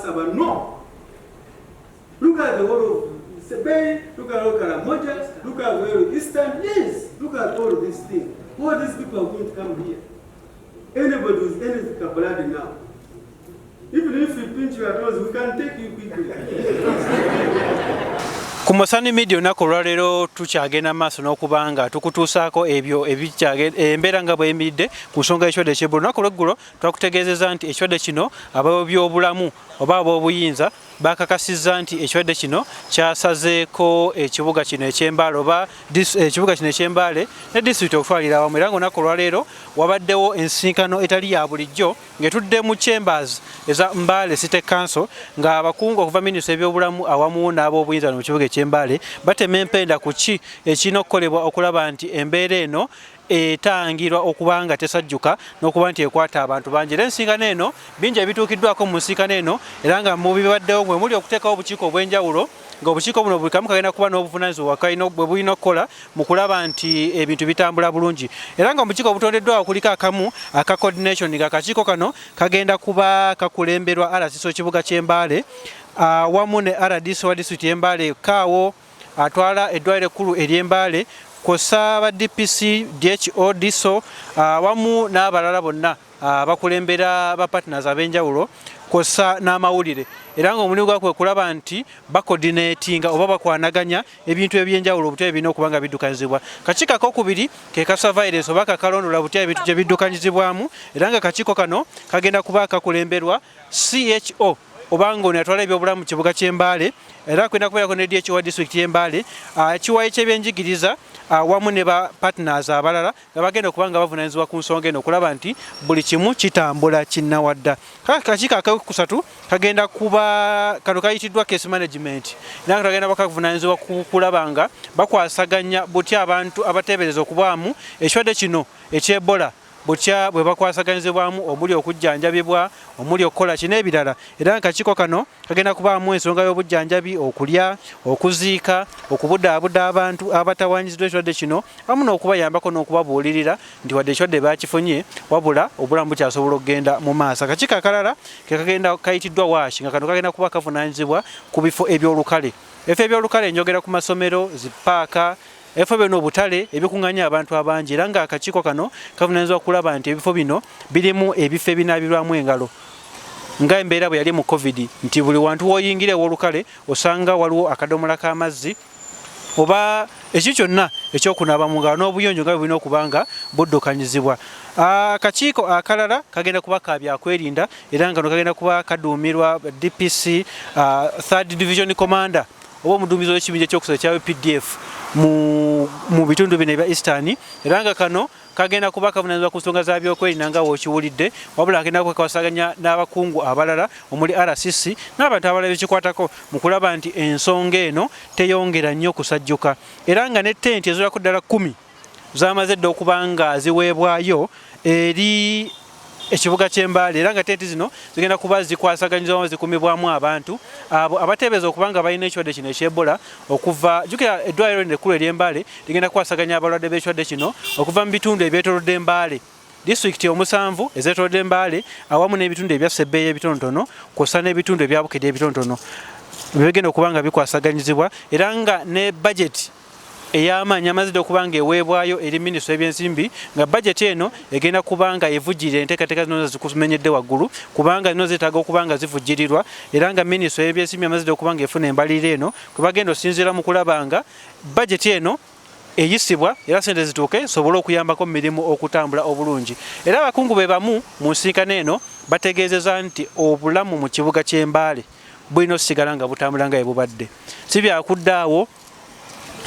Masaba. No. Look at the whole of Sebei, look at Karamoja, look at where Eastern is. Look at all of these things. All these people are going to come here. Anybody who's anything Kabaladi now. Even if we pinch your nose, we can take you quickly. Ku Musani Media olunaku olwaleero tukyagenda maaso n'okubanga tukutuusaako ebyo embeera nga bw'eyimiridde ku nsonga y'ekirwadde ky'Ebola. Olunaku lw'eggulo twakutegeezezza nti ekirwadde kino ab'ebyobulamu oba ab'obuyinza bakakasizza nti ekirwadde kino kyasazeeko ekibuga kino eky'Embaale oba ekibuga kino eky'Embaale ne disitulikiti okutwalira awamu. Era ng'olunaku olwaleero wabaddewo ensinkano etali ya bulijjo ng'etudde mu chambers eza Mbale City Council ng'abakungu okuva minisitule y'ebyobulamu awamu n'ab'obuyinza mu kibuga eky'Embaale batema empenda ku ki ekirina okukolebwa okulaba nti embeera eno etangirwa okubanga tesajjuka n'okuba nti ekwata abantu bangi. Era ensinkano eno bingi ebituukiddwako mu nsinkano eno era nga mu bibaddewo mwe muli okuteekawo obukiiko obw'enjawulo ng'obukiiko buno buli kamu kagenda kuba n'obuvunaanyizibwa bwe bulina okukola mu kulaba nti ebintu bitambula bulungi. Era nga obukiiko obutondeddwawo kuliko akamu aka coordination ng'akakiiko kano kagenda kuba kakulemberwa RCC kibuga ky'Embaale wamu ne RDC wa disitulikiti y'Embaale kaawo atwala eddwaliro ekkulu ery'Embaale kosa ba DPC DHO DISO wamu n'abalala bonna bakulembera ba partners ab'enjawulo kosa n'amawulire. Era ng'omulimu gwakwe kulaba nti bacoordinatinga oba bakwanaganya ebintu eby'enjawulo obutya birina okuba nga biddukanyizibwa. Kakiiko akokubiri ke ka surveillance oba kakalondola butya ebintu gye biddukanyizibwamu era nga kakiiko kano kagenda kuba kakulemberwa CHO obanga ono yatwala ebyobulamu mu kibuga ky'Embaale era kwenda kubeerako ne DHO wa disitulikiti y'Embaale ekiwayi ky'ebyenjigiriza wamu ne ba partners abalala nga bagenda okuba nga bavunaanyizibwa ku nsonga eno okulaba nti buli kimu kitambula kinnawadda. Akakiiko akokusatu kagenda kuba kano kayitiddwa case management era nga kagenda bakavunaanyizibwa kulaba nga bakwasaganya butya abantu abateebereza okubwamu ekirwadde kino eky'Ebola butya bwe bakwasaganyizibwamu omuli okujjanjabibwa omuli okukola kino ebirala. Era nga kakiiko kano kagenda kubaamu ensonga y'obujjanjabi okulya okuziika okubudaabuda abantu abatawaanyiziddwa ekirwadde kino wamu n'okubayambako n'okubabuulirira nti wadde ekirwadde bakifunye wabula obulamu bukyasobola okugenda mu maaso. Akakiiko akalala ke kagenda kayitiddwa waashi nga kano kagenda kuba kavunaanyizibwa ku bifo ebyolukale. Ebifo ebyolukale njogera ku masomero zipaaka ebifo bino obutale ebikuŋŋaanya abantu abangi era nga akakiiko kano kavunaanyizibwa kulaba nti ebifo bino birimu ebifo ebinaabirwamu engalo nga embeera bwe yali mu COVID nti buli wantu w'oyingira ew'olukale osanga waliwo akadomola k'amazzi oba ekintu kyonna ekyokunaaba mu ngalo n'obuyonjo nga bulina okuba nga buddukanyizibwa. Akakiiko akalala kagenda kuba ka byakwerinda era nga kagenda kuba kaduumirwa DPC 3rd Division Commander oba omuduumizi w'ekibinja ekyokusatu ekya PDF mu bitundu bino ebya Eastern. Era nga kano kagenda kuba kavunaanyizibwa ku nsonga za byokwerinda nga wokiwulidde wabula agenda kwekawasaganya n'abakungu abalala omuli RCC n'abantu abalala bekikwatako mu kulaba nti ensonga eno teyongera nnyo kusajjuka. Era nga ne tenti eziwerako ddala 10 zamaze dda okuba nga ziweebwayo eri ekibuga ky'Embaale era nga tenti zino zigenda kuba zikwasaganyizibwamu zikumibwamu abantu abo abateebereza okuba nga balina ekirwadde kino eky'Ebola okuva jjukira eddwaliro lino ekkulu ery'Embaale ligenda kukwasaganya abalwadde b'ekirwadde kino okuva mu bitundu ebyetoolodde Embaale disitulikiti 7 ezeetoolodde Embaale awamu n'ebitundu ebya Sebbeeyi ebitonotono kw'ossa n'ebitundu ebya Bukedde ebitonotono bigenda okuba nga bikwasaganyizibwa. Era nga ne budget ey'amaanyi amazidde okuba nga eweebwayo eri minisitule y'ebyensimbi nga bajeti eno egenda kuba nga evujjirira enteekateeka zino zikumenyedde waggulu kubanga zino zeetaaga okuba nga zivujjirirwa. Era nga minisitule y'ebyensimbi amazidde okuba nga efuna embalirira eno kwe bagenda osinziira mu kulaba nga bajeti eno eyisibwa era sente zituuke sobole okuyambako mu mirimu okutambula obulungi. Era abakungu be bamu mu nsinkano eno bategeezeza nti obulamu mu kibuga ky'Embaale bulina osigala nga butambula nga bwe bubadde. Si byakuddaawo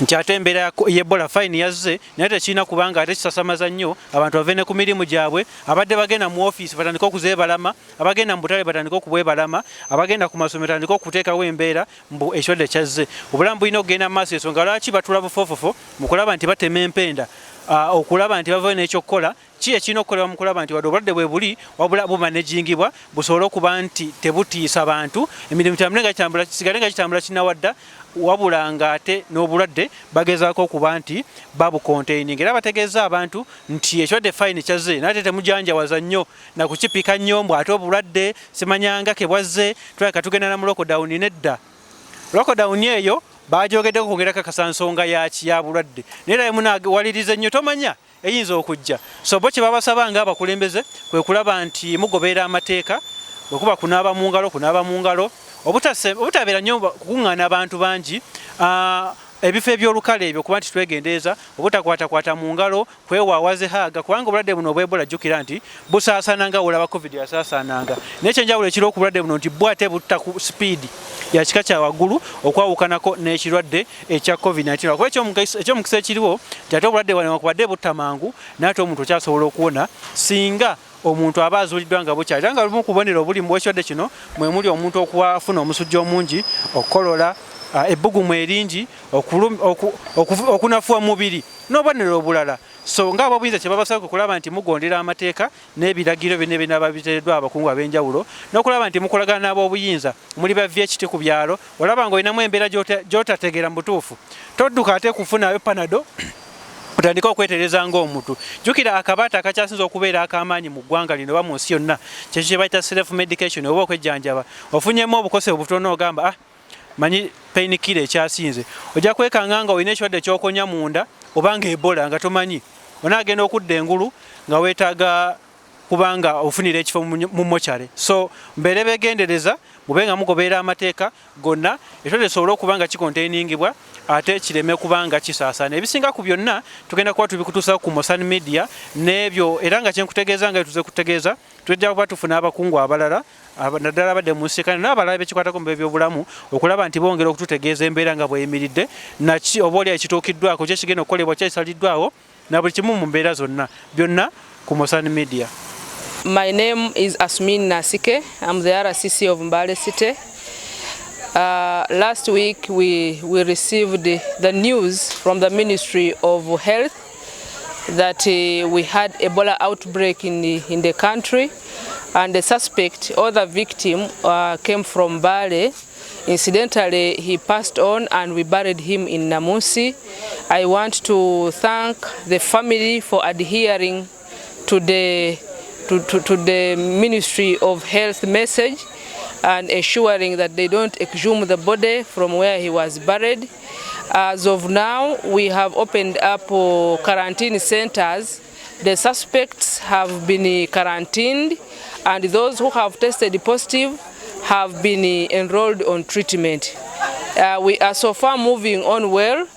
nti ate embeera y'Ebola fine yazze naye tekirina kubanga ate kisasamaza nnyo abantu bave ne ku mirimu gyabwe abadde bagenda mu ofiisi batandika okuzeebalama abagenda mu butale batandika okubwebalama abagenda ku masomero batandika okuteekawo embeera mbu ekirwadde kyazze. Obulamu bulina okugenda mu maaso ensonga lwaki batula bufofofo mu kulaba nti batema empenda okulaba nti bavayo n'ekyokukola ki ekirina okukolebwa mu kulaba nti wadde obulwadde bwe buli wabula bumanagingibwa busobole okuba nti tebutiisa bantu emirimu kisigale nga kitambula kinawadda wabula nga ate n'obulwadde bagezaako okuba nti babukontaining era bategeeza abantu nti ekirwadde fayini kyazze naate temujanjawaza nnyo nakukipika nnyo mbw ate obulwadde simanyanga kebwazze tulabika tugenda na mu lockdown nedda lockdown eyo bajogeddeko kwongera kakasa nsonga ya bulwadde naye era munawaliriza nnyo tomanya eyinza okujja so bo kye babasaba ng'abakulembeze kwe kulaba nti mugoberera amateeka bwekuba kunaaba mu ngalo obutabeera nnyo kukuŋŋaana abantu bangi ebifo ebyolukale ebyo kuba nti twegendeeza obutakwatakwata mu ngalo kwewaawaze haaga kubanga obulwadde buno obwebola jjukira nti busaasaana nga olaba covid yasaasaananga naye kyenjawulo ekiri ku bulwadde buno nti bwo ate butta ku sipiidi ya kika kya waggulu okwawukanako n'ekirwadde ekya covid-19 kuba ekyomukisa ekiriwo nti ate obulwadde bwanewakubadde butta mangu naate omuntu okyasobola okuwona singa omuntu aba azuuliddwa nga bukyali era nga lumu kubonera obuli mu ekirwadde kino mwe muli omuntu okufuna omusujja omungi okukolola ebbugumu eringi okunafuwa mubiri n'obubonero obulala so ng'abo buyinza kye babasaba okulaba nti mugondera amateeka n'ebiragiro byonna ebinaba biteereddwa abakungu ab'enjawulo n'okulaba nti mukolagana n'ab'obuyinza muli ba VHT ku byalo olaba ng'olinamu embeera gy'otategeera mu butuufu todduka ate kufunayo panado otandika okwetereza ng'omuntu jjukira akabaata akakyasinza okubeera ak'amaanyi mu ggwanga lino oba mu nsi yonna kyekyo kye bayita self medication oba okwejjanjaba ofunyemu obukose obutono ogamba manyi painkiller ekyasinze ojja kwekanga nga olina ekirwadde ekyokonya munda obanga ebola nga tomanyi onaagenda okudda engulu nga weetaaga kubanga ofunira ekifo mu mochare so mbeere begendereza mube nga mugoberera amateeka gonna ekirwadde kisobole okuba nga kikonteiningibwa ate kireme kubanga kisaasaana ebisinga ku byonna tugenda kuba tubikutuusa ku Mosan Media n'ebyo era nga kyenkutegeeza nga tuze kutegeeza tujja kuba tufuna abakungu abalala naddala badde mu nsikane n'abalala bekikwatako mu byobulamu okulaba nti bongera okututegeeza embeera nga bweyimiridde naki oba oli ekituukiddwako kyekigenda okukolebwa kyekisaliddwawo na buli kimu mu mbeera zonna byonna ku Mosan Media. My name is Asmin Nasike. I'm the RCC of Mbale City. Last week we received the news from the Ministry of Health that we had Ebola outbreak in the country, and the suspect or the victim came from Mbale. Incidentally, he passed on and we buried him in Namusi. I want to thank the family for adhering to the Ministry of Health message and ensuring that they don't exhume the body from where he was buried. As of now, we have opened up quarantine centers. The suspects have been quarantined, and those who have tested positive have been enrolled on treatment. We are so far moving on well.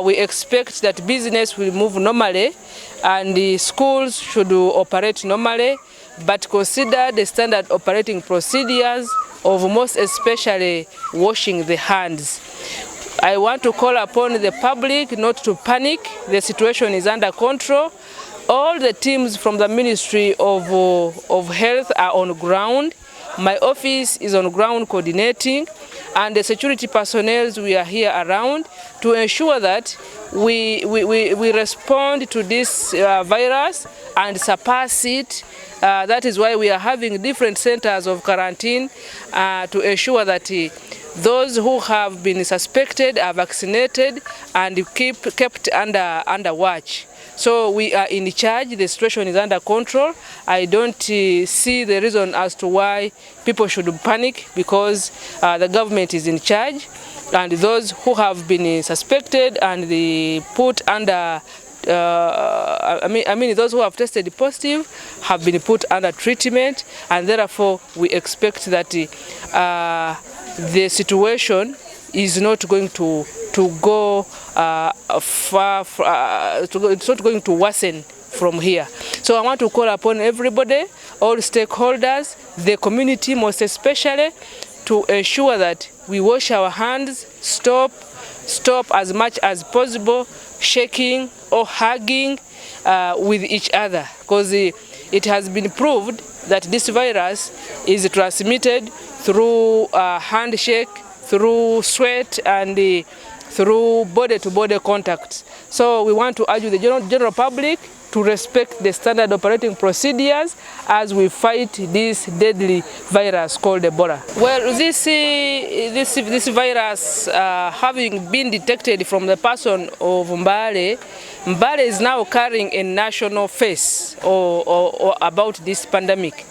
We expect that business will move normally and the schools should operate normally, but consider the standard operating procedures of most especially washing the hands. I want to call upon the public not to panic. The situation is under control. All the teams from the Ministry of Health are on ground. My office is on ground coordinating, and the security personnel, we are here around to ensure that we respond to this virus and surpass it. That is why we are having different centers of quarantine to ensure that those who have been suspected are vaccinated and kept under watch. So we are in charge, the situation is under control. I don't see the reason as to why people should panic, because the government is in charge, and those who have been suspected and put under those who have tested positive have been put under treatment, and therefore we expect that the situation is not going to go it's not going to worsen from here. So I want to call upon everybody, all stakeholders, the community most especially, to ensure that we wash our hands, stop as much as possible shaking or hugging with each other, because it has been proved that this virus is transmitted through handshake, through sweat and through body-to-body contacts. So we want to urge the general public to respect the standard operating procedures as we fight this deadly virus called Ebola. Well, this virus having been detected from the person of Mbale, Mbale is now carrying a national face or about this pandemic.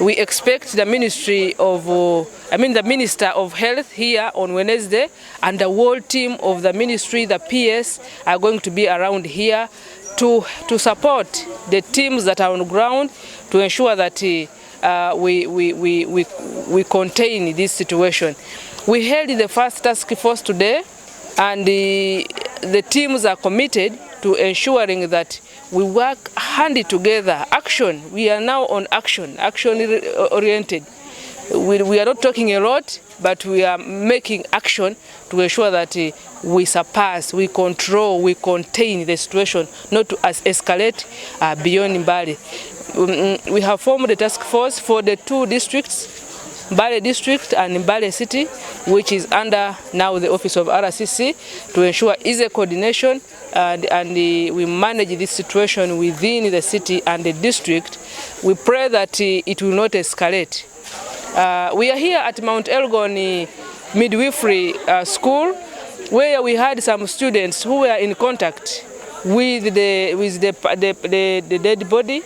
We expect the Ministry of, the Minister of Health here on Wednesday, and the whole team of the ministry, the PS, are going to be around here to support the teams that are on the ground to ensure that we contain this situation. We held the first task force today, and the teams are committed to ensuring that we work handy together. Action. We are now on action oriented. We are not talking a lot, but we are making action to ensure that we surpass, we control, we contain the situation, not to escalate beyond Mbale. We have formed a task force for the two districts, Mbale district and Mbale city, which is under now the office of RCC, to ensure easy coordination and we manage this situation within the city and the district. We pray that it will not escalate. We are here at Mount Elgon Midwifery School, where we had some students who were in contact with the dead body.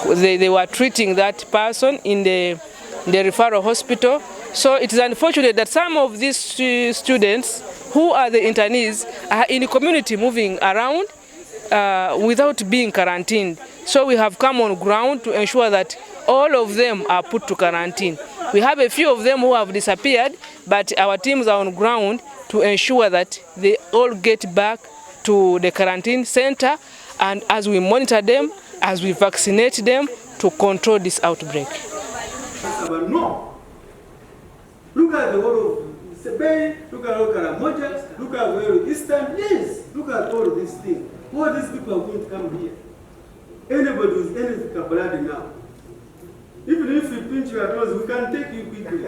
They were treating that person in the referral hospital. So it is unfortunate that some of these students who are the internees are in the community moving around without being quarantined. So we have come on ground to ensure that all of them are put to quarantine. We have a few of them who have disappeared, but our teams are on ground to ensure that they all get back to the quarantine center, and as we monitor them, as we vaccinate them to control this outbreak. But no. Look at the whole of Sebei, look at Karamoja, look at where Eastern is. Look at all of these things. All these people are going to come here. Anybody who's anything blood now. Even if we pinch your nose, we can take you quickly.